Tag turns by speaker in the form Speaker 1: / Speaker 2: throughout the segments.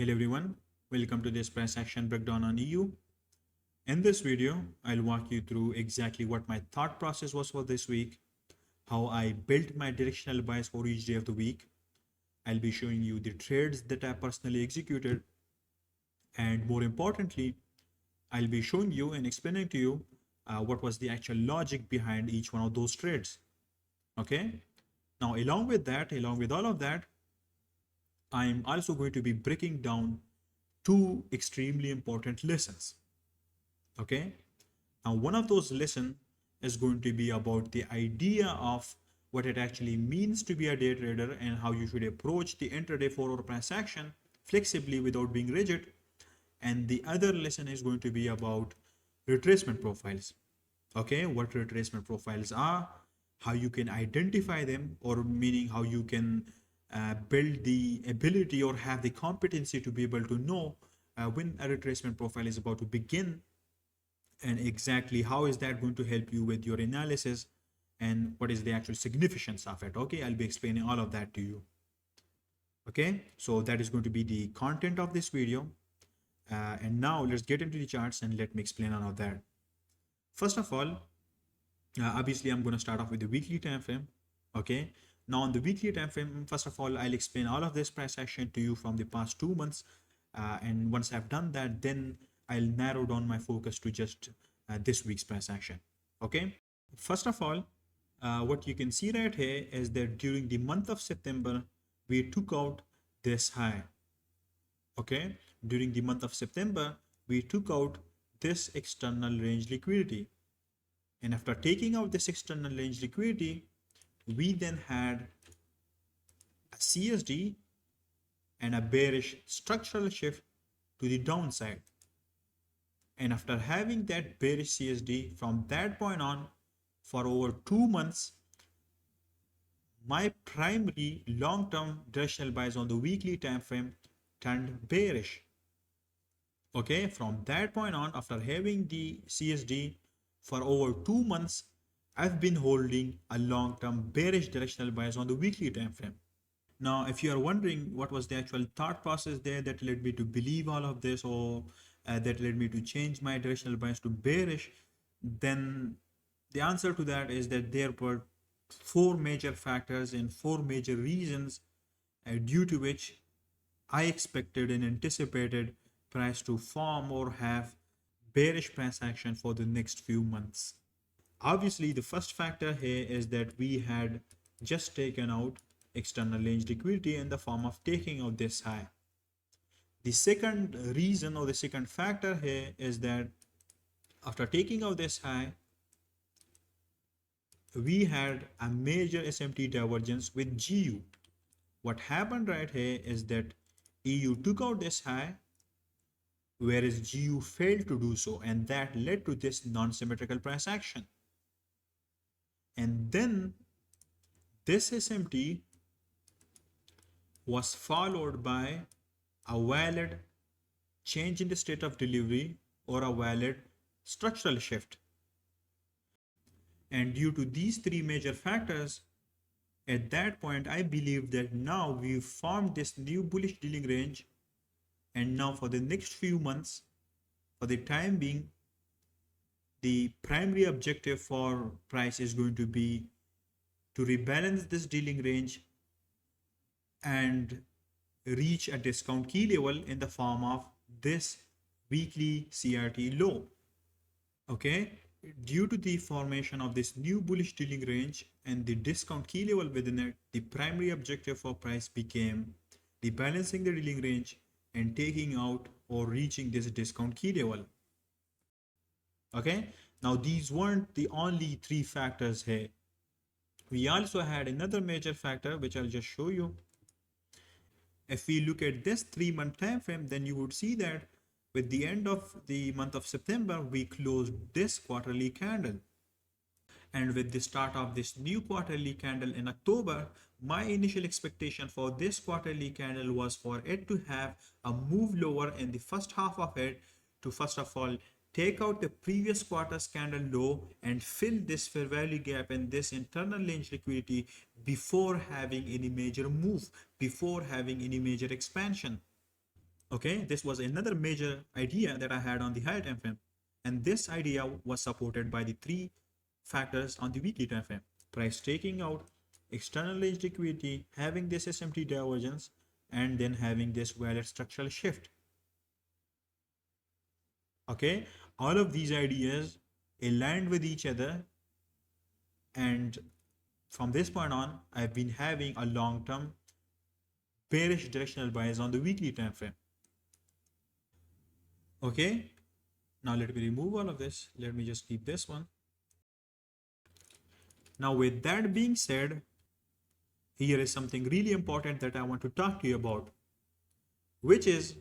Speaker 1: Hello everyone, welcome to this price action breakdown on EU. In this video, I'll walk you through exactly what my thought process was for this week, how I built my directional buys for each day of the week. I'll be showing you the trades that I personally executed, and more importantly, I'll be showing you and explaining to you what was the actual logic behind each one of those trades. Okay, now along with all of that, I'm also going to be breaking down two extremely important lessons. Okay, now one of those lessons is going to be about the idea of what it actually means to be a day trader and how you should approach the intraday 4 hour price action flexibly without being rigid. And the other lesson is going to be about retracement profiles. Okay, what retracement profiles are, how you can identify them, or meaning how you can build the ability or have the competency to be able to know when a retracement profile is about to begin, and exactly how is that going to help you with your analysis and what is the actual significance of it. Okay, I'll be explaining all of that to you. Okay, so that is going to be the content of this video. And now let's get into the charts and let me explain all of that. First of all, obviously I'm going to start off with the weekly time frame. Okay, now on the weekly time frame, first of all, I'll explain all of this price action to you from the past 2 months. And once I've done that, then I'll narrow down my focus to just this week's price action. Okay, first of all, what you can see right here is that during the month of September, we took out this high. Okay, during the month of September, we took out this external range liquidity. And after taking out this external range liquidity, we then had a CSD and a bearish structural shift to the downside. And after having that bearish CSD from that point on for over 2 months, my primary long-term directional buys on the weekly time frame turned bearish. Okay, from that point on, after having the CSD for over 2 months, I've been holding a long-term bearish directional bias on the weekly time frame. Now, if you are wondering what was the actual thought process there that led me to believe all of this, or that led me to change my directional bias to bearish, then the answer to that is that there were four major factors and four major reasons due to which I expected and anticipated price to form or have bearish price action for the next few months. Obviously, the first factor here is that we had just taken out external range liquidity in the form of taking out this high. The second reason or the second factor here is that after taking out this high, we had a major SMT divergence with GU. What happened right here is that EU took out this high, whereas GU failed to do so, and that led to this non-symmetrical price action. And then this SMT was followed by a valid change in the state of delivery or a valid structural shift. And due to these three major factors, at that point, I believe that now we've formed this new bullish dealing range. And now for the next few months, for the time being, the primary objective for price is going to be to rebalance this dealing range and reach a discount key level in the form of this weekly CRT low. Okay, due to the formation of this new bullish dealing range and the discount key level within it, the primary objective for price became rebalancing the dealing range and taking out or reaching this discount key level. Okay, now these weren't the only three factors here. We also had another major factor which I'll just show you. If we look at this 3-month time frame, then you would see that with the end of the month of September, we closed this quarterly candle. And with the start of this new quarterly candle in October, my initial expectation for this quarterly candle was for it to have a move lower in the first half of it to first of all take out the previous quarter's candle low and fill this fair value gap and this internal range liquidity before having any major move, before having any major expansion. Okay, this was another major idea that I had on the higher time frame. And this idea was supported by the three factors on the weekly time frame. Price taking out, external edge liquidity, having this SMT divergence, and then having this valid structural shift. Okay, all of these ideas aligned with each other, and from this point on, I've been having a long-term bearish directional bias on the weekly time frame. Okay, now let me remove all of this. Let me just keep this one. Now, with that being said, here is something really important that I want to talk to you about, which is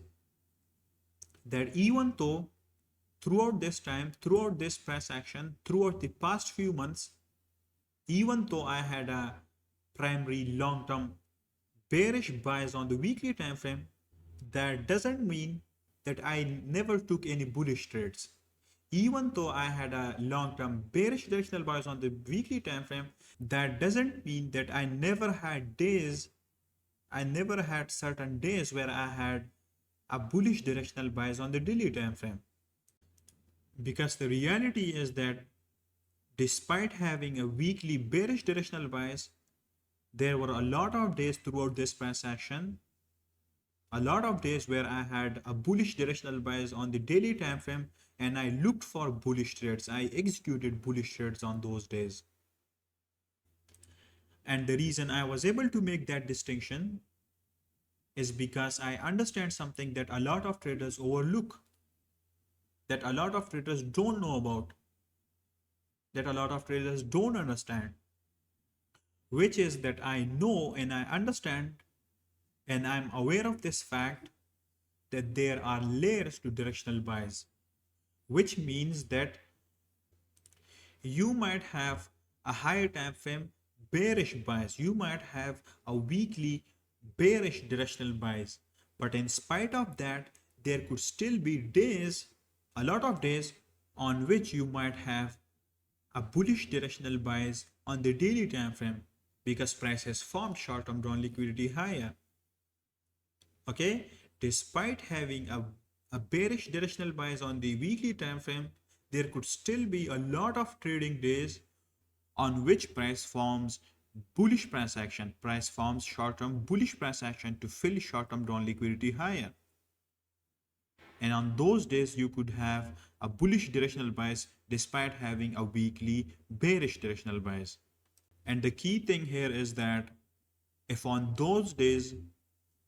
Speaker 1: that even though throughout this time, throughout this price action, throughout the past few months, even though I had a primary long-term bearish bias on the weekly time frame, that doesn't mean that I never took any bullish trades. Even though I had a long-term bearish directional bias on the weekly time frame, that doesn't mean that I never had certain days where I had a bullish directional bias on the daily time frame. Because the reality is that despite having a weekly bearish directional bias, there were a lot of days throughout this price action, a lot of days where I had a bullish directional bias on the daily time frame, and I looked for bullish trades. I executed bullish trades on those days. And the reason I was able to make that distinction is because I understand something that a lot of traders overlook, that a lot of traders don't know about, that a lot of traders don't understand, which is that I know and I understand and I'm aware of this fact that there are layers to directional bias, which means that you might have a higher time frame bearish bias, you might have a weekly bearish directional bias, but in spite of that, there could still be days, a lot of days, on which you might have a bullish directional bias on the daily time frame because price has formed short-term drawn liquidity higher. Okay, despite having a bearish directional bias on the weekly time frame, there could still be a lot of trading days on which price forms bullish price action, price forms short-term bullish price action to fill short-term drawn liquidity higher. And on those days, you could have a bullish directional bias despite having a weekly bearish directional bias. And the key thing here is that if on those days,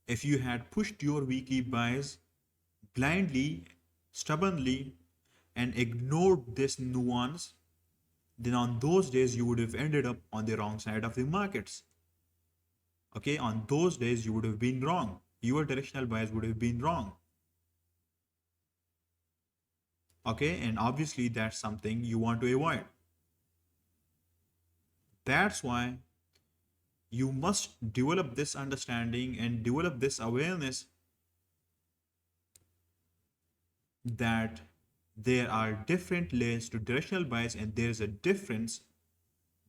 Speaker 1: if you had pushed your weekly bias blindly, stubbornly, and ignored this nuance, then on those days you would have ended up on the wrong side of the markets. Okay, on those days you would have been wrong. Your directional bias would have been wrong. Okay, and obviously that's something you want to avoid. That's why you must develop this understanding and develop this awareness that there are different layers to directional bias, and there is a difference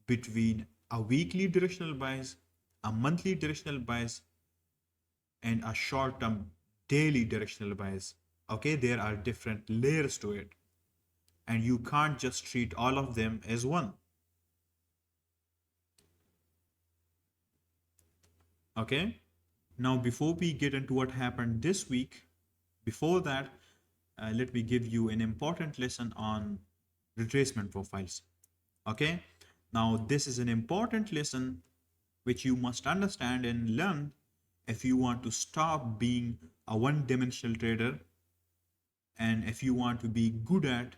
Speaker 1: between a weekly directional bias, a monthly directional bias, and a short-term daily directional bias. Okay, there are different layers to it, and you can't just treat all of them as one. Okay, now before we get into what happened this week, before that, let me give you an important lesson on retracement profiles. Okay, now this is an important lesson which you must understand and learn if you want to stop being a one-dimensional trader, and if you want to be good at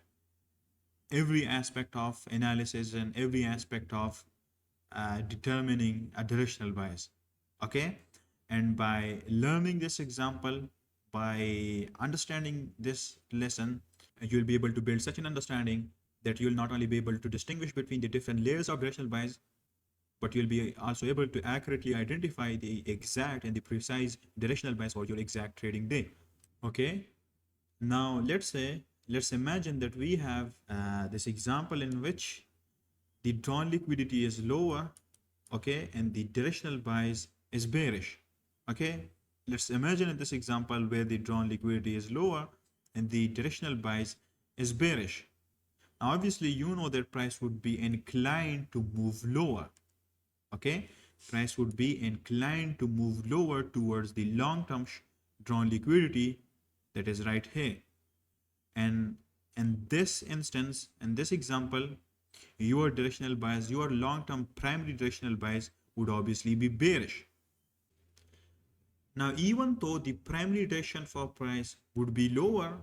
Speaker 1: every aspect of analysis and every aspect of determining a directional bias. Okay, and by learning this example, by understanding this lesson, you'll be able to build such an understanding that you'll not only be able to distinguish between the different layers of directional bias, but you'll be also able to accurately identify the exact and the precise directional bias for your exact trading day. Okay, now let's imagine that we have this example in which the drawn liquidity is lower, okay, and the directional bias is bearish. Okay, Let's imagine in this example where the drawn liquidity is lower and the directional bias is bearish. Now, obviously, you know that price would be inclined to move lower. Okay, price would be inclined to move lower towards the long-term drawn liquidity that is right here. And in this instance, in this example, your directional bias, your long-term primary directional bias would obviously be bearish. Now, even though the primary direction for price would be lower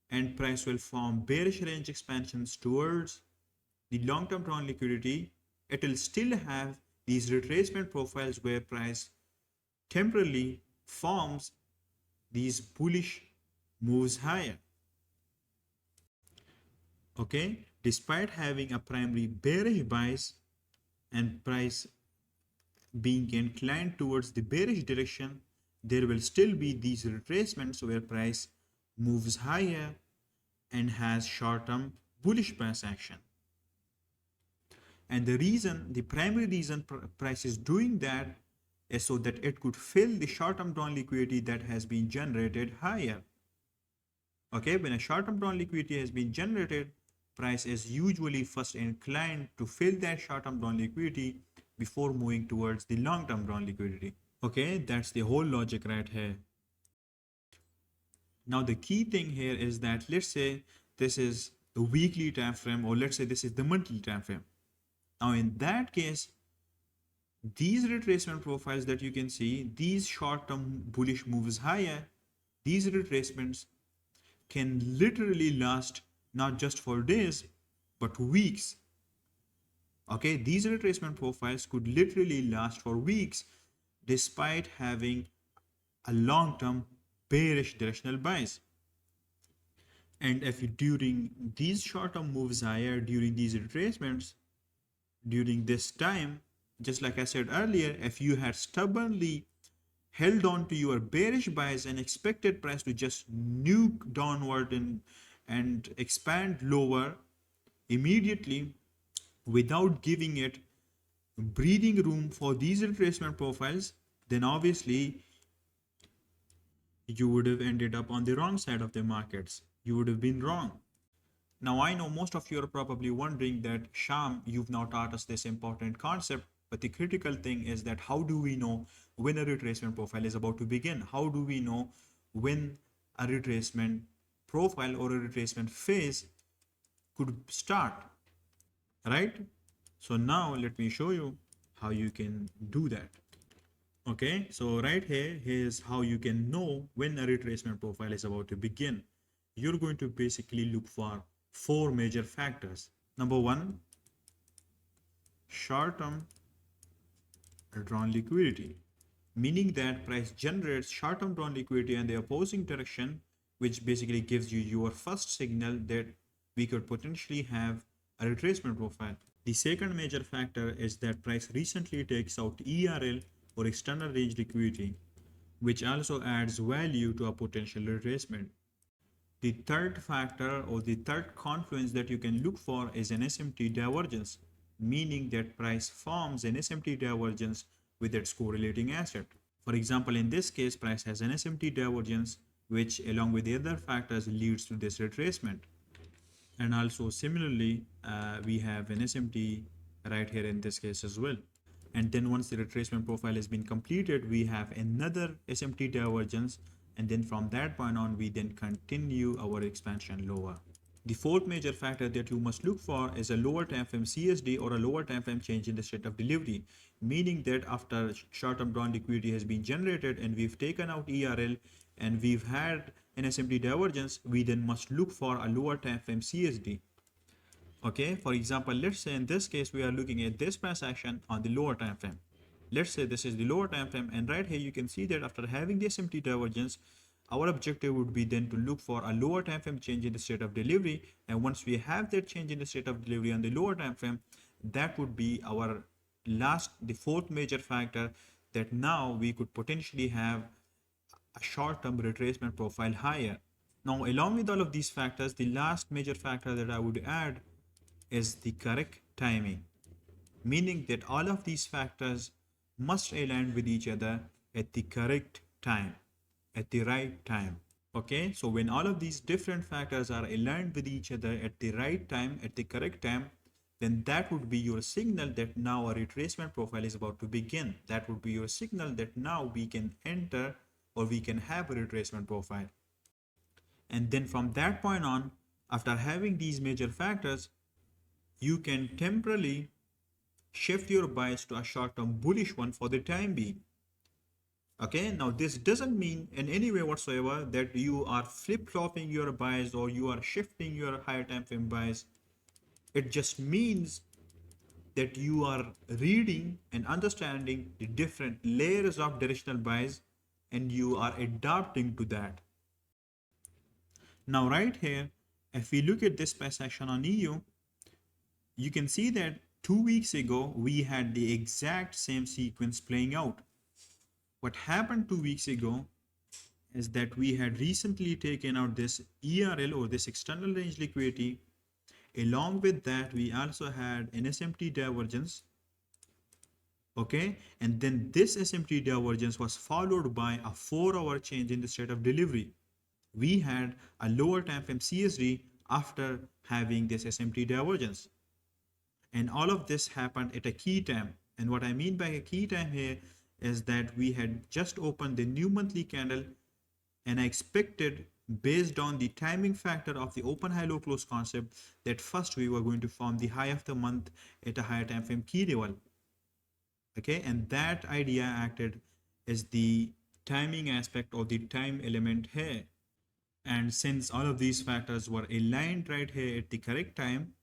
Speaker 1: and price will form bearish range expansions towards the long-term drawn liquidity, it will still have these retracement profiles where price temporarily forms these bullish moves higher. Okay, despite having a primary bearish bias and price being inclined towards the bearish direction, there will still be these retracements where price moves higher and has short-term bullish price action. And the primary reason price is doing that is so that it could fill the short-term drawn liquidity that has been generated higher. Okay, when a short-term drawn liquidity has been generated, price is usually first inclined to fill that short-term drawn liquidity before moving towards the long-term drawn liquidity. Okay, that's the whole logic right here. Now the key thing here is that let's say this is the weekly time frame, or let's say this is the monthly time frame. Now in that case, these retracement profiles that you can see, these short-term bullish moves higher, these retracements can literally last not just for days, but weeks. Okay, these retracement profiles could literally last for weeks despite having a long-term bearish directional bias. And if you, during these short-term moves higher, during these retracements, during this time, just like I said earlier, if you had stubbornly held on to your bearish bias and expected price to just nuke downward and expand lower immediately without giving it breathing room for these retracement profiles, then obviously you would have ended up on the wrong side of the markets. You would have been wrong. Now, I know most of you are probably wondering that, Sham, you've now taught us this important concept, but the critical thing is that how do we know when a retracement profile is about to begin? How do we know when a retracement profile or a retracement phase could start, right? So now let me show you how you can do that. Okay, so right here, here's how you can know when a retracement profile is about to begin. You're going to basically look for 4 major factors. Number 1, short-term drawn liquidity, meaning that price generates short-term drawn liquidity in the opposing direction, which basically gives you your first signal that we could potentially have a retracement profile. The second major factor is that price recently takes out ERL or external range liquidity, which also adds value to a potential retracement. The third factor or the third confluence that you can look for is an SMT divergence, meaning that price forms an SMT divergence with its correlating asset. For example, in this case, price has an SMT divergence, which along with the other factors leads to this retracement. And also similarly, we have an SMT right here in this case as well. And then once the retracement profile has been completed, we have another SMT divergence, and then from that point on, we then continue our expansion lower. The fourth major factor that you must look for is a lower time frame CSD or a lower time frame change in the state of delivery, meaning that after short-term drawn liquidity has been generated and we've taken out ERL and we've had an SMT divergence, we then must look for a lower time frame CSD. Okay, for example, let's say in this case we are looking at this price action on the lower time frame. Let's say this is the lower time frame, and right here you can see that after having the SMT divergence, our objective would be then to look for a lower time frame change in the state of delivery. And once we have that change in the state of delivery on the lower time frame, that would be our the fourth major factor, that now we could potentially have a short-term retracement profile higher. Now, along with all of these factors, the last major factor that I would add is the correct timing, meaning that all of these factors must align with each other at the correct time, at the right time. Okay, so when all of these different factors are aligned with each other at the right time, at the correct time, then that would be your signal that now a retracement profile is about to begin. That would be your signal that now we can enter or we can have a retracement profile. And then from that point on, after having these major factors, you can temporarily shift your bias to a short-term bullish one for the time being. Okay, now this doesn't mean in any way whatsoever that you are flip-flopping your bias or you are shifting your higher time frame bias. It just means that you are reading and understanding the different layers of directional bias and you are adapting to that. Now right here, if we look at this price action on EU, you can see that 2 weeks ago we had the exact same sequence playing out. What happened 2 weeks ago is that we had recently taken out this ERL or this external range liquidity. Along with that, we also had an SMT divergence. Okay, and then this SMT divergence was followed by a 4-hour change in the state of delivery. We had a lower time frame CSD after having this SMT divergence. And all of this happened at a key time. And what I mean by a key time here is that we had just opened the new monthly candle, and I expected, based on the timing factor of the open high low close concept, that first we were going to form the high of the month at a higher time frame key level. Okay, and that idea acted as the timing aspect or the time element here. And since all of these factors were aligned right here at the correct time,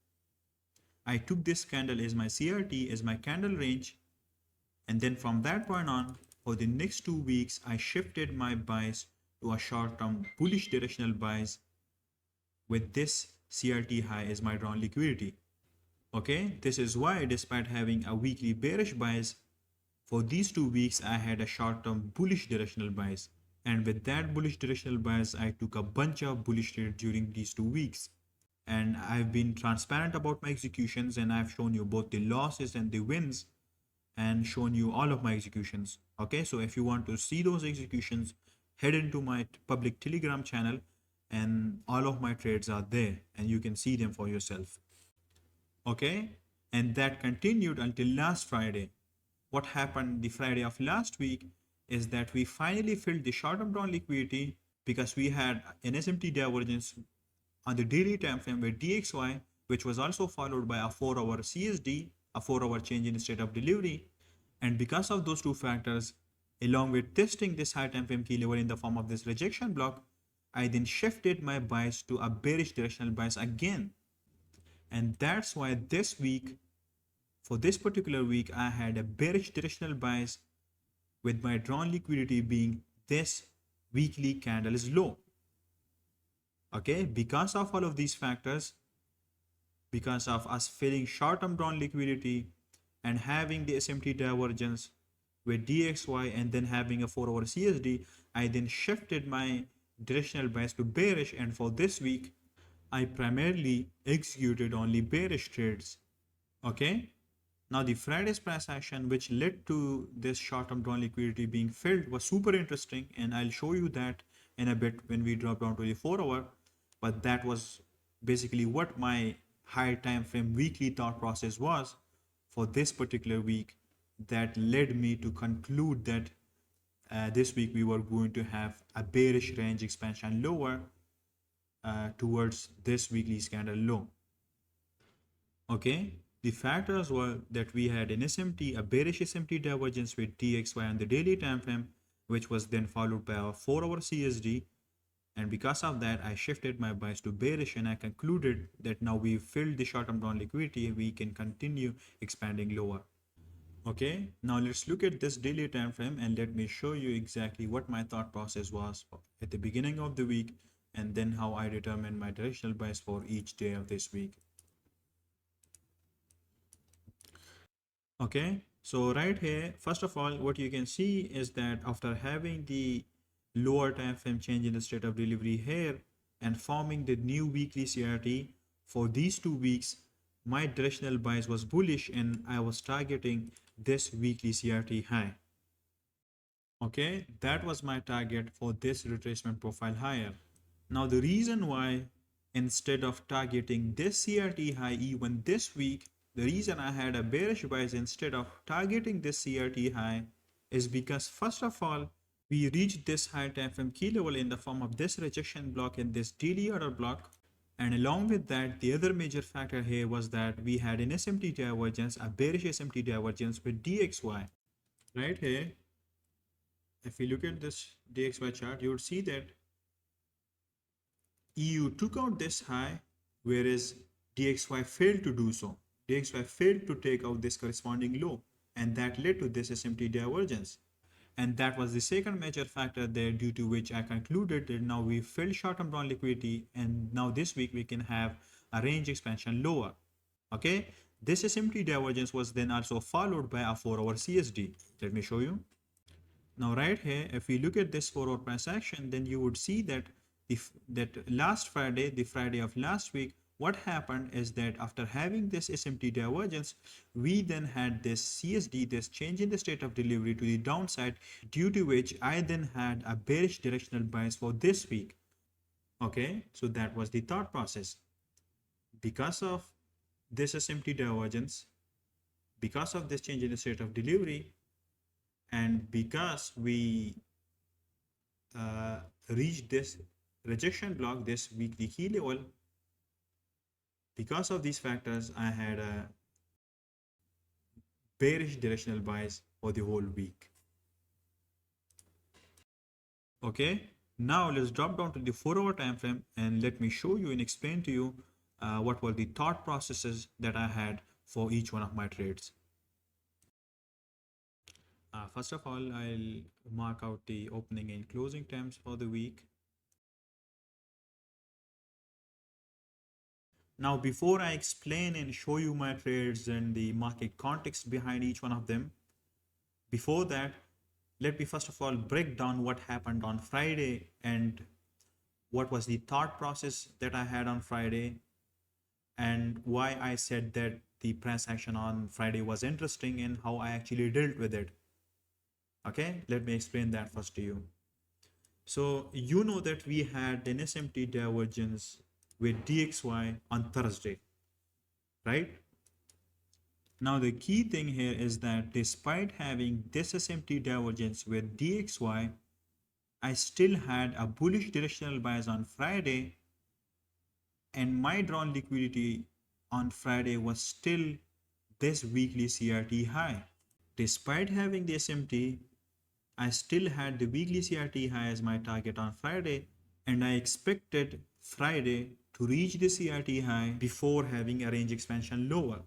Speaker 1: I took this candle as my CRT, as my candle range, and then from that point on, for the next 2 weeks, I shifted my bias to a short-term bullish directional bias with this CRT high as my drawn liquidity. Okay, this is why despite having a weekly bearish bias, for these 2 weeks, I had a short-term bullish directional bias. And with that bullish directional bias, I took a bunch of bullish trades during these 2 weeks. And I've been transparent about my executions, and I've shown you both the losses and the wins and shown you all of my executions. Okay, so if you want to see those executions, head into my public Telegram channel and all of my trades are there and you can see them for yourself. Okay, and that continued until last Friday. What happened the Friday of last week is that we finally filled the short-term drawn liquidity because we had an SMT divergence on the daily time frame with DXY, which was also followed by a 4-hour CSD, a 4-hour change in state of delivery. And because of those two factors, along with testing this high time frame key level in the form of this rejection block, I then shifted my bias to a bearish directional bias again. And that's why this week, for this particular week, I had a bearish directional bias with my drawn liquidity being this weekly candle is low. Okay, because of all of these factors, because of us filling short-term drawn liquidity and having the SMT divergence with DXY and then having a 4-hour CSD, I then shifted my directional bias to bearish, and for this week, I primarily executed only bearish trades. Okay, now the Friday's price action which led to this short-term drawn liquidity being filled was super interesting, and I'll show you that in a bit when we drop down to the 4-hour. But that was basically what my high time frame weekly thought process was for this particular week that led me to conclude that this week we were going to have a bearish range expansion lower towards this weekly candle low. Okay, the factors were that we had an SMT, a bearish SMT divergence with DXY on the daily time frame, which was then followed by a 4-hour CSD. And because of that, I shifted my bias to bearish, and I concluded that now we've filled the short-term drawn liquidity, we can continue expanding lower. Okay, now let's look at this daily time frame and let me show you exactly what my thought process was at the beginning of the week and then how I determined my directional bias for each day of this week. Okay, so right here, first of all, what you can see is that after having the lower time frame change in the state of delivery here and forming the new weekly CRT for these 2 weeks, my directional bias was bullish and I was targeting this weekly CRT high. Okay, that was my target for this retracement profile higher. Now the reason why instead of targeting this CRT high even this week, the reason I had a bearish bias instead of targeting this CRT high is because first of all, we reached this high time frame key level in the form of this rejection block and this daily order block. And along with that, the other major factor here was that we had an SMT divergence, a bearish SMT divergence with DXY. Right here, if you look at this DXY chart, you would see that EU took out this high, whereas DXY failed to do so. DXY failed to take out this corresponding low, and that led to this SMT divergence. And that was the second major factor there, due to which I concluded that now we filled short-term down liquidity, and now this week we can have a range expansion lower. Okay, this SMT divergence was then also followed by a 4-hour CSD. Let me show you. Now right here, if we look at this 4-hour price action, then you would see that if that last Friday, the Friday of last week, what happened is that after having this SMT divergence, we then had this CSD, this change in the state of delivery to the downside, due to which I then had a bearish directional bias for this week. Okay, so that was the thought process. Because of this SMT divergence, because of this change in the state of delivery, and because we reached this rejection block, this weekly key level, because of these factors, I had a bearish directional bias for the whole week. Okay, now let's drop down to the 4-hour time frame and let me show you and explain to you what were the thought processes that I had for each one of my trades. First of all, I'll mark out the opening and closing times for the week. Now, before I explain and show you my trades and the market context behind each one of them, before that, let me first of all break down what happened on Friday and what was the thought process that I had on Friday and why I said that the price action on Friday was interesting and how I actually dealt with it. Okay, let me explain that first to you. So you know that we had an SMT divergence with DXY on Thursday, right? Now the key thing here is that despite having this SMT divergence with DXY, I still had a bullish directional bias on Friday, and my drawn liquidity on Friday was still this weekly CRT high. Despite having the SMT, I still had the weekly CRT high as my target on Friday, and I expected Friday to reach the CRT high before having a range expansion lower.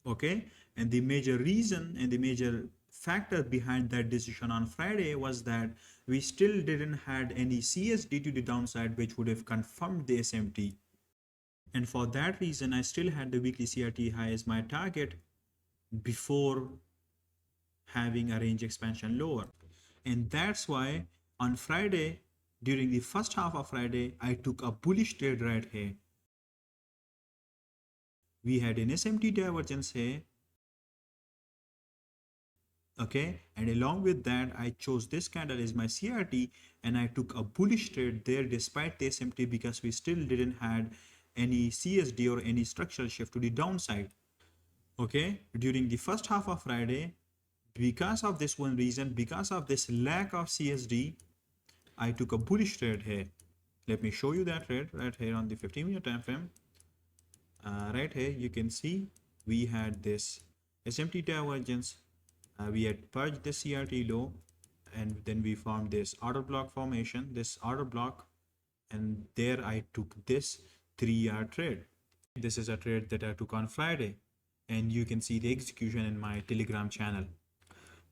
Speaker 1: Okay, and the major reason and the major factor behind that decision on Friday was that we still didn't had any CSD to the downside, which would have confirmed the SMT. And for that reason, I still had the weekly CRT high as my target before having a range expansion lower. And that's why on Friday, during the first half of Friday, I took a bullish trade right here. We had an SMT divergence here. Okay, and along with that, I chose this candle as my CRT and I took a bullish trade there despite the SMT, because we still didn't had any CSD or any structural shift to the downside. Okay, during the first half of Friday, because of this one reason, because of this lack of CSD, I took a bullish trade here. Let me show you that trade right here on the 15-minute time frame. Right here, you can see we had this SMT divergence. We had purged the CRT low, and then we formed this order block formation, this order block, and there I took this 3-hour trade. This is a trade that I took on Friday, and you can see the execution in my Telegram channel.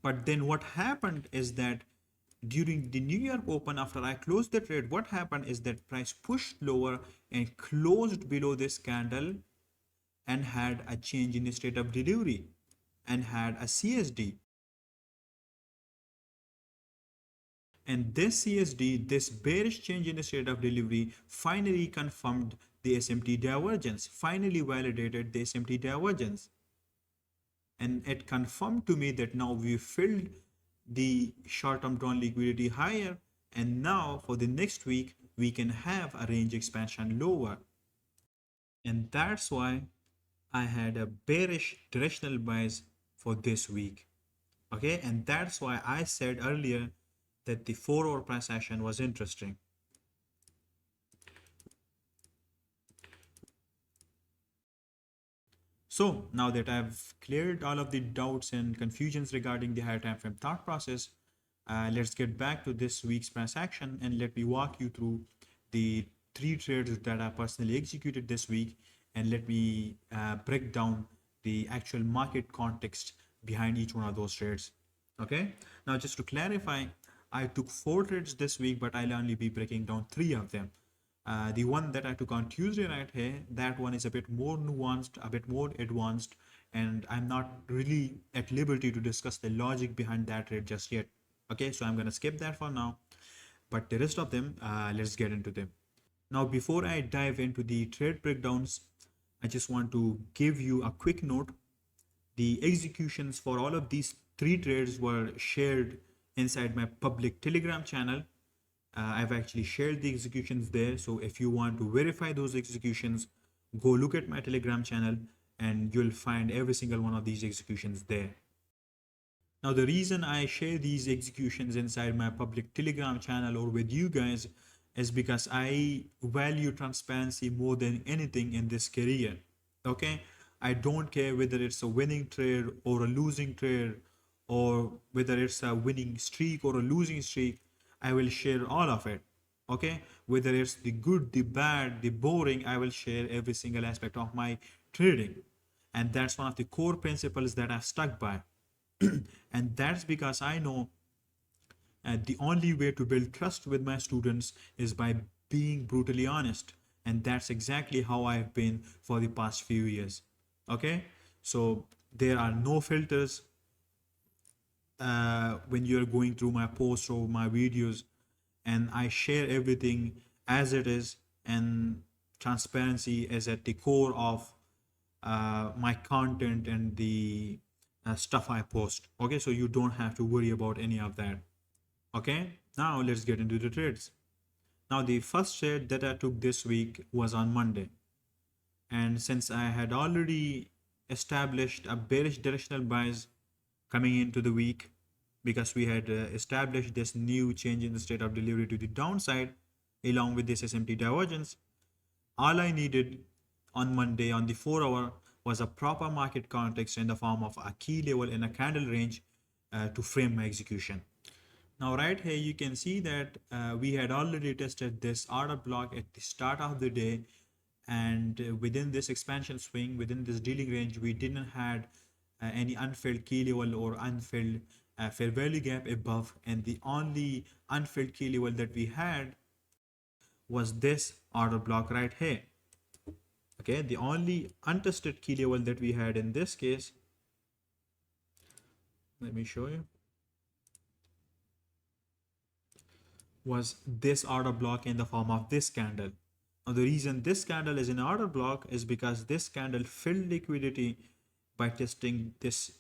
Speaker 1: But then what happened is that during the New York Open, after I closed the trade, what happened is that price pushed lower and closed below this candle and had a change in the state of delivery and had a CSD. And this CSD, this bearish change in the state of delivery, finally confirmed the SMT divergence, finally validated the SMT divergence. And it confirmed to me that now we filled the short-term drawn liquidity higher, and now for the next week we can have a range expansion lower. And that's why I had a bearish directional bias for this week. Okay, and that's why I said earlier that the 4-hour price action was interesting. So now that I've cleared all of the doubts and confusions regarding the higher time frame thought process, let's get back to this week's price action, and let me walk you through the 3 trades that I personally executed this week, and let me break down the actual market context behind each one of those trades. Okay, now just to clarify, I took 4 trades this week, but I'll only be breaking down 3 of them. The one that I took on Tuesday right here, that one is a bit more nuanced, a bit more advanced, and I'm not really at liberty to discuss the logic behind that trade just yet. Okay, so I'm gonna skip that for now, but the rest of them, let's get into them. Now, before I dive into the trade breakdowns, I just want to give you a quick note. The executions for all of these 3 trades were shared inside my public Telegram channel. I've actually shared the executions there. So if you want to verify those executions, go look at my Telegram channel and you'll find every single one of these executions there. Now, the reason I share these executions inside my public Telegram channel or with you guys is because I value transparency more than anything in this career. Okay, I don't care whether it's a winning trade or a losing trade, or whether it's a winning streak or a losing streak. I will share all of it. Okay, whether it's the good, the bad, the boring, I will share every single aspect of my trading, and that's one of the core principles that I've stuck by. And that's because I know the only way to build trust with my students is by being brutally honest. And that's exactly how I've been for the past few years. Okay, so there are no filters when you're going through my posts or my videos, and I share everything as it is, and transparency is at the core of my content and the stuff I post. Okay, so you don't have to worry about any of that. Okay, now let's get into the trades. Now, the first trade that I took this week was on Monday, and since I had already established a bearish directional bias coming into the week, because we had established this new change in the state of delivery to the downside along with this SMT divergence, all I needed on Monday on the 4-hour was a proper market context in the form of a key level and a candle range to frame my execution. Now right here you can see that we had already tested this order block at the start of the day, and within this expansion swing, within this dealing range, we didn't had any unfilled key level or unfilled fair value gap above, and the only unfilled key level that we had was this order block right here. Okay, the only untested key level that we had in this case, let me show you, was this order block in the form of this candle. Now the reason this candle is an order block is because this candle filled liquidity by testing this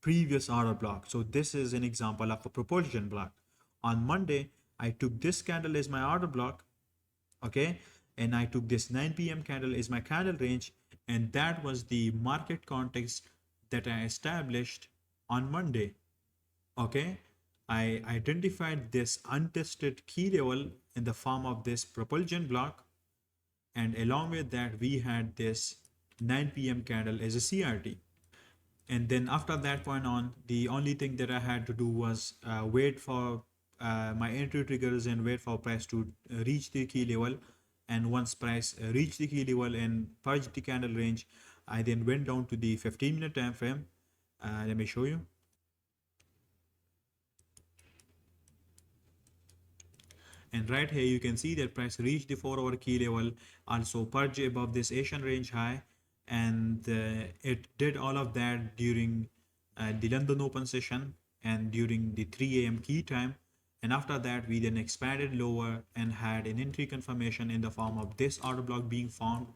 Speaker 1: previous order block. So this is an example of a propulsion block. On Monday, I took this candle as my order block, okay, and I took this 9 p.m. candle as my candle range, and that was the market context that I established on Monday. Okay, I identified this untested key level in the form of this propulsion block, and along with that we had this 9 p.m. candle as a CRT. And then after that point on, the only thing that I had to do was wait for my entry triggers and wait for price to reach the key level. And once price reached the key level and purged the candle range, I then went down to the 15-minute time frame. Let me show you. And right here you can see that price reached the 4-hour key level, also purge above this Asian range high, and it did all of that during the London Open session and during the 3 a.m. key time. And after that we then expanded lower and had an entry confirmation in the form of this order block being found.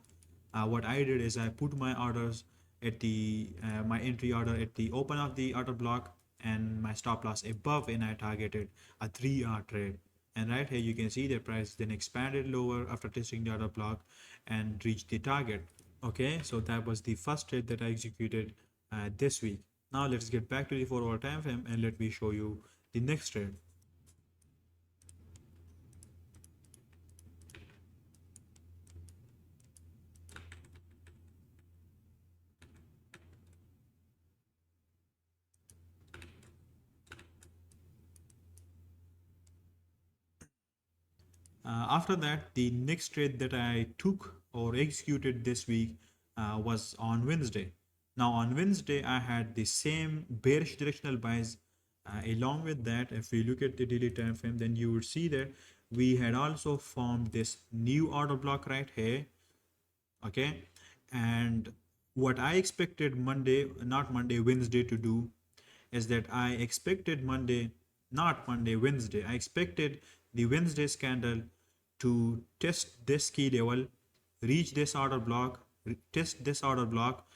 Speaker 1: What I did is I put my orders at the my entry order at the open of the order block, and my stop loss above, and I targeted a 3-hour trade. And right here you can see the price then expanded lower after testing the order block and reached the target. Okay, so that was the first trade that I executed this week. Now let's get back to the 4-hour time frame and let me show you the next trade. After that, the next trade that I took or executed this week was on Wednesday. Now on Wednesday, I had the same bearish directional buys. Along with that, if we look at the daily time frame, then you would see that we had also formed this new order block right here. Okay, and what I expected Wednesday to do is that I expected Wednesday. I expected the Wednesday's candle to test this key level, reach this order block, test this order block,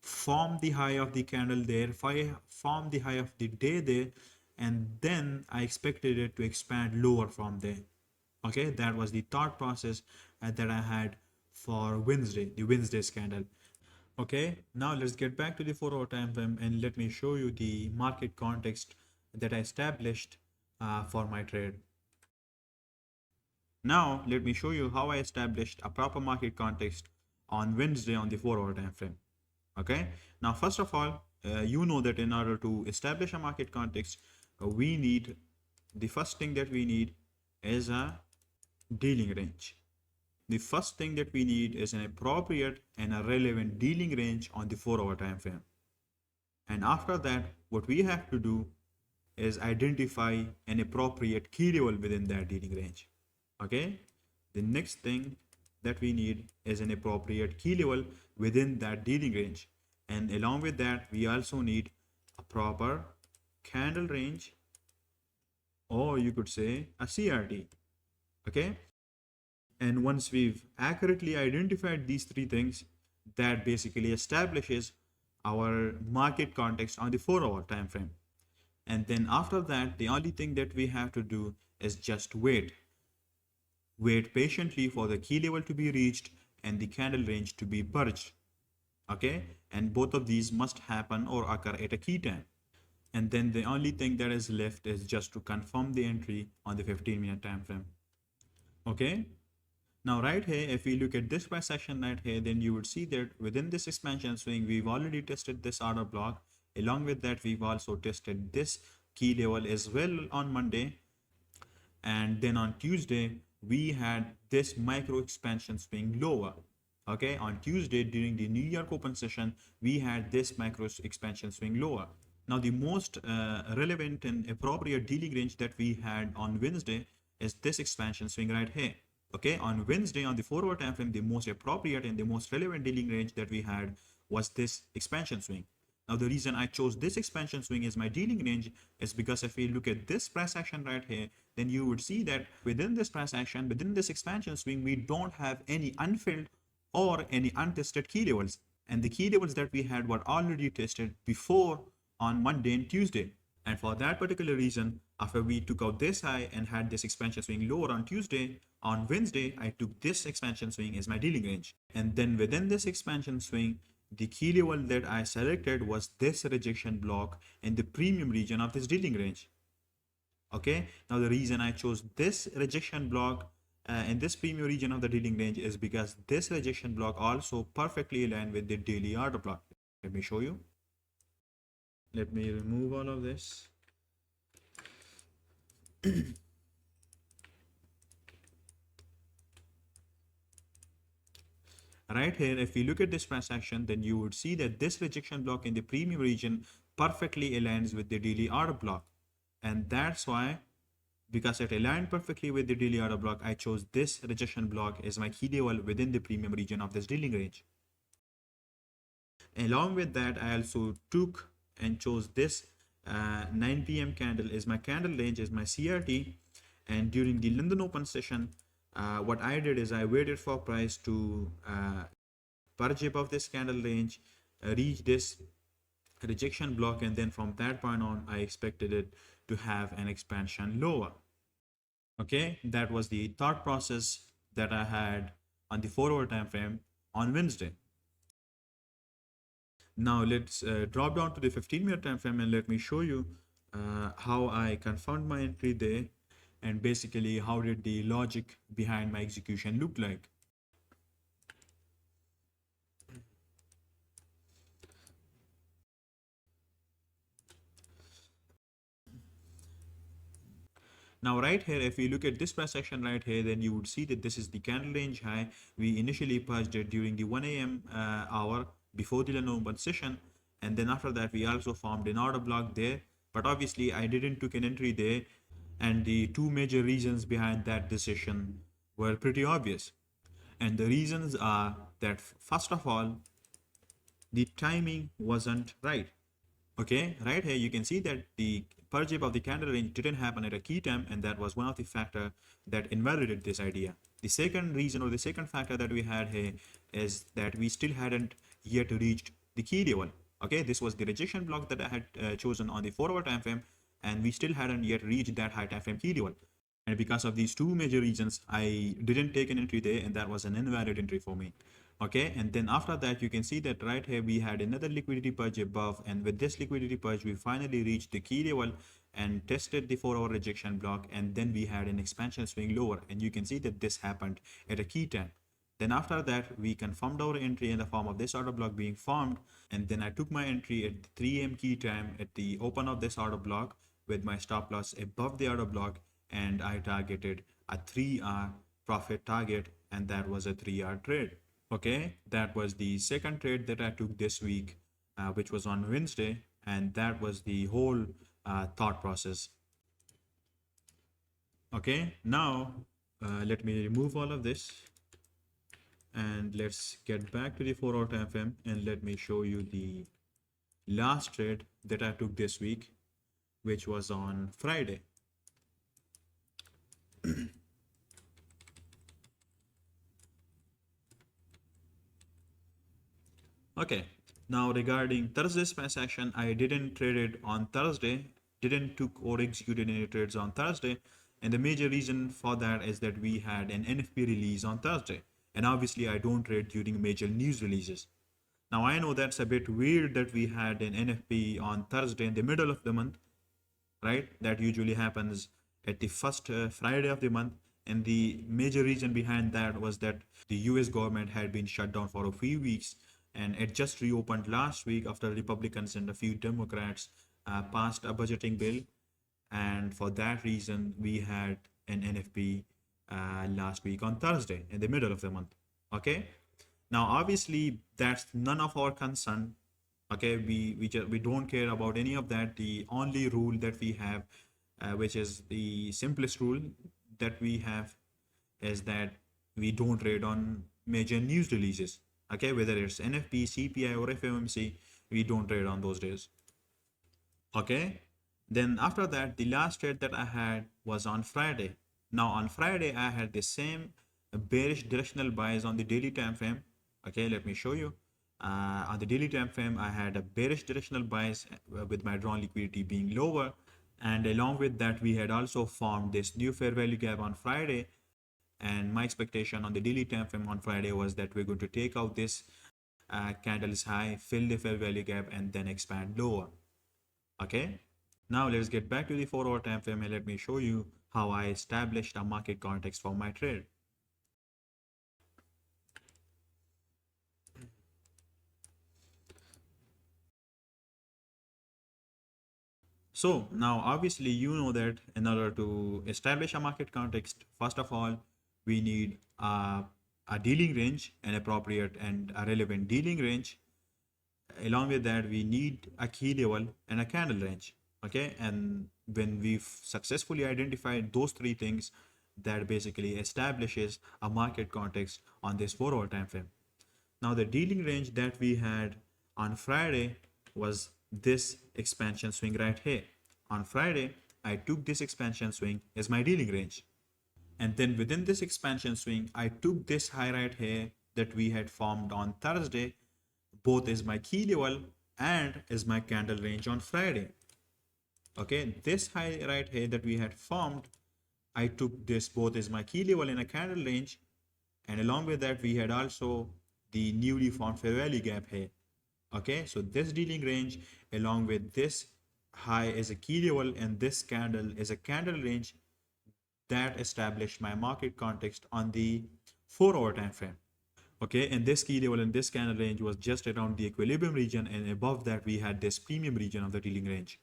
Speaker 1: form the high of the candle there, form the high of the day there, and then I expected it to expand lower from there. Okay, that was the thought process that I had for Wednesday, the Wednesday's candle. Okay, now let's get back to the 4-hour time frame and let me show you the market context that I established for my trade. Now let me show you how I established a proper market context on Wednesday on the 4-hour time frame. Okay, now first of all, you know that in order to establish a market context, the first thing that we need is a dealing range. The first thing that we need is an appropriate and a relevant dealing range on the 4-hour time frame. And after that, what we have to do is identify an appropriate key level within that dealing range. Okay, the next thing that we need is an appropriate key level within that dealing range, and along with that we also need a proper candle range, or you could say a CRT. Okay, and once we've accurately identified these three things, that basically establishes our market context on the 4-hour time frame. And then after that, the only thing that we have to do is just wait patiently for the key level to be reached and the candle range to be purged. Okay, and both of these must happen or occur at a key time. And then the only thing that is left is just to confirm the entry on the 15-minute time frame. Okay, now right here, if we look at this price action right here, then you would see that within this expansion swing, we've already tested this order block. Along with that, we've also tested this key level as well on Monday. And then on Tuesday, we had this micro expansion swing lower. Okay, on Tuesday during the New York open session, we had this micro expansion swing lower. Now the most relevant and appropriate dealing range that we had on Wednesday is this expansion swing right here. Okay, on Wednesday on the 4-hour time frame, the most appropriate and the most relevant dealing range that we had was this expansion swing. Now the reason I chose this expansion swing as my dealing range is because if we look at this price action right here, then you would see that within this price action, within this expansion swing, we don't have any unfilled or any untested key levels. And the key levels that we had were already tested before on Monday and Tuesday. And for that particular reason, after we took out this high and had this expansion swing lower on Tuesday, on Wednesday, I took this expansion swing as my dealing range. And then within this expansion swing, the key level that I selected was this rejection block in the premium region of this dealing range. Okay, now the reason I chose this rejection block in this premium region of the dealing range is because this rejection block also perfectly aligned with the daily order block. Let me show you. Let me remove all of this. Right here, if we look at this price action, then you would see that this rejection block in the premium region perfectly aligns with the daily order block. And that's why, because it aligned perfectly with the daily order block, I chose this rejection block as my key level within the premium region of this dealing range. Along with that, I also took and chose this 9 p.m. candle as my candle range, as my CRT. And during the London open session, what I did is I waited for price to purge above this candle range, reach this rejection block, and then from that point on I expected it to have an expansion lower. Okay, that was the thought process that I had on the 4 hour time frame on Wednesday. Now let's drop down to the 15-minute time frame and let me show you how I confirmed my entry there, and basically how did the logic behind my execution look like. Now right here, if we look at this price action right here, then you would see that this is the candle range high. We initially purged it during the 1 a.m. Hour before the London open session. And then after that, we also formed an order block there. But obviously, I didn't took an entry there. And the two major reasons behind that decision were pretty obvious. And the reasons are that, first of all, the timing wasn't right. Okay, right here you can see that the purge of the candle range didn't happen at a key time, and that was one of the factor that invalidated this idea. The second reason, or the second factor that we had here, is that we still hadn't yet reached the key level. Okay, this was the rejection block that I had chosen on the 4 hour time frame, and we still hadn't yet reached that high time frame key level. And because of these two major reasons, I didn't take an entry there, and that was an invalid entry for me. Okay, and then after that, you can see that right here we had another liquidity purge above, and with this liquidity purge, we finally reached the key level and tested the 4 hour rejection block, and then we had an expansion swing lower, and you can see that this happened at a key time. Then after that, we confirmed our entry in the form of this order block being formed, and then I took my entry at the 3 a.m. key time at the open of this order block with my stop loss above the order block, and I targeted a 3-hour profit target, and that was a 3-hour trade. Okay, that was the second trade that I took this week, which was on Wednesday, and that was the whole thought process. Okay, now let me remove all of this, and let's get back to the 4 hour time frame, and let me show you the last trade that I took this week, which was on Friday. Okay, now regarding Thursday's price action, I didn't trade it on Thursday, didn't took or executed any trades on Thursday, and the major reason for that is that we had an NFP release on Thursday, and obviously I don't trade during major news releases. Now I know that's a bit weird that we had an NFP on Thursday in the middle of the month, right? That usually happens at the first Friday of the month. And the major reason behind that was that the US government had been shut down for a few weeks, and it just reopened last week after Republicans and a few Democrats passed a budgeting bill. And for that reason, we had an NFP last week on Thursday in the middle of the month. Okay. Now, obviously, that's none of our concern. Okay, we don't care about any of that. The only rule that we have, which is the simplest rule that we have, is that we don't trade on major news releases. Okay, whether it's NFP, CPI, or FOMC, we don't trade on those days. Okay, then after that, the last trade that I had was on Friday. Now on Friday, I had the same bearish directional buys on the daily time frame. Okay, let me show you. On the daily time frame, I had a bearish directional buys with my drawn liquidity being lower, and along with that, we had also formed this new fair value gap on Friday. And my expectation on the daily time frame on Friday was that we're going to take out this candles high, fill the fair value gap, and then expand lower. Okay, now let's get back to the 4 hour time frame, and let me show you how I established a market context for my trade. So now obviously you know that in order to establish a market context, first of all, we need a dealing range, an appropriate and a relevant dealing range. Along with that, we need a key level and a candle range. Okay, and when we've successfully identified those three things, that basically establishes a market context on this 4 hour time frame. Now the dealing range that we had on Friday was this expansion swing right here. On Friday, I took this expansion swing as my dealing range. And then within this expansion swing, I took this high right here that we had formed on Thursday, both as my key level and is my candle range on Friday. Okay, this high right here that we had formed, I took this both as my key level in a candle range, and along with that we had also the newly formed fair value gap here. Okay, so this dealing range along with this high is a key level and this candle is a candle range that established my market context on the 4-hour time frame. Okay, and this key level in this candle range was just around the equilibrium region, and above that we had this premium region of the dealing range.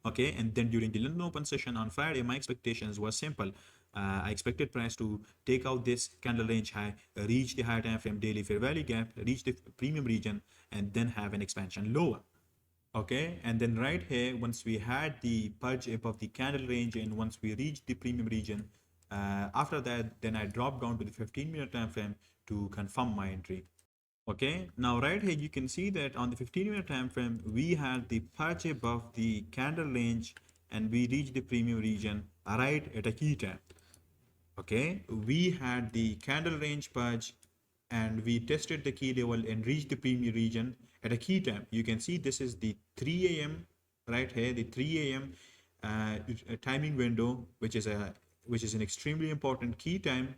Speaker 1: Okay, and then during the London Open session on Friday, my expectations were simple. I expected price to take out this candle range high, reach the higher time frame daily fair value gap, reach the premium region, and then have an expansion lower. Okay, and then right here, once we had the purge above the candle range and once we reached the premium region, after that, then I dropped down to the 15-minute time frame to confirm my entry. Okay, now right here you can see that on the 15-minute time frame we had the purge above the candle range and we reached the premium region right at a key time. Okay, we had the candle range purge and we tested the key level and reached the premium region at a key time. You can see this is the 3 a.m. right here, the 3 a.m. Timing window, which is an extremely important key time,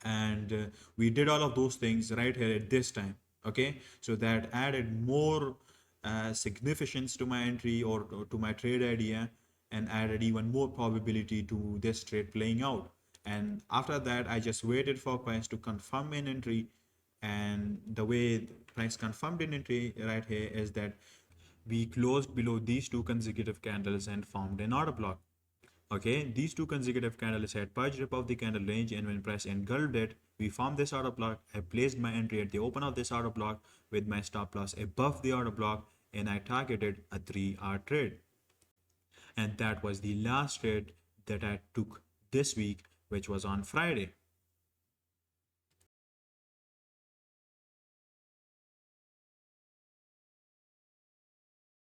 Speaker 1: and we did all of those things right here at this time. Okay, so that added more significance to my entry or to my trade idea and added even more probability to this trade playing out. And after that I just waited for price to confirm an entry, and the way price confirmed an entry right here is that we closed below these two consecutive candles and formed an order block. Okay, these two consecutive candles had purged above the candle range, and when price engulfed it, we formed this order block. I placed my entry at the open of this order block with my stop loss above the order block, and I targeted a 3-hour trade. And that was the last trade that I took this week, which was on Friday.